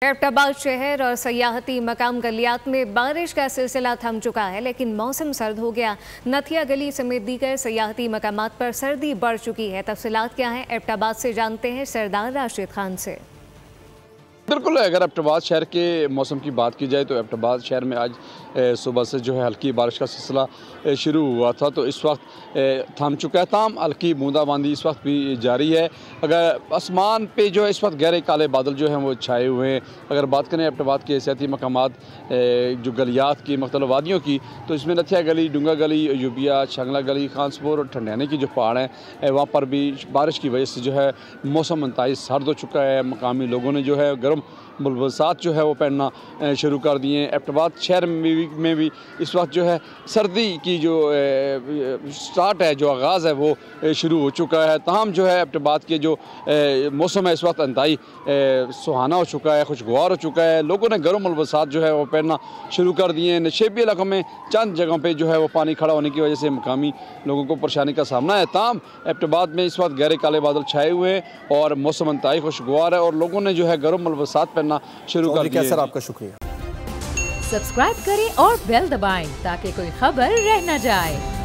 एबटाबाद शहर और सयाहती मकाम गलियात में बारिश का सिलसिला थम चुका है, लेकिन मौसम सर्द हो गया। नथिया गली समेत दीगर सयाहती मकामात पर सर्दी बढ़ चुकी है। तफसीलात क्या हैं, एबटाबाद से जानते हैं सरदार राशिद खान से। बिल्कुल, अगर एबटाबाद शहर के मौसम की बात की जाए तो एबटाबाद शहर में आज सुबह से जो है हल्की बारिश का सिलसिला शुरू हुआ था, तो इस वक्त थम चुका है। ताम हल्की बूंदाबांदी इस वक्त भी जारी है। अगर आसमान पे जो है इस वक्त गहरे काले बादल जो हैं वो छाए हुए हैं। अगर बात करें एबटाबाद के सियाती मकामात जो गलियात की मुख्तलिफ वादियों की, तो इसमें नथिया गली, डूंगा गली, यूबिया, छंगला गली, खानसपुर और ठंडियाने की जो पहाड़ हैं वहाँ पर भी बारिश की वजह से जो है मौसम इंतहाई सर्द हो चुका है। मकामी लोगों ने जो है गर्म मुलबसात जो है वो पहनना शुरू कर दिए हैं। एबटाबाद शहर में भी इस वक्त जो है सर्दी की जो स्टार्ट है, जो आगाज़ है वो शुरू हो चुका है। तमाम जो है एबटाबाद के जो मौसम है इस वक्त इंतहाई सुहाना हो चुका है, खुशगवार हो चुका है। लोगों ने गर्म मुलबसात जो है वो पहनना शुरू कर दिए हैं। नशेबी इलाकों में चंद जगहों पर जो है वो पानी खड़ा होने की वजह से मकामी लोगों को परेशानी का सामना है। ताम एबटाबाद में इस वक्त गहरे काले बादल छाए हुए हैं और मौसम इंतहाई खुशगवार है और लोगों ने जो है गर्म मुलबसात पहनना शुरू कर दिया। सर, आपका शुक्रिया। सब्सक्राइब करें और बेल दबाएं ताकि कोई खबर रह न जाए।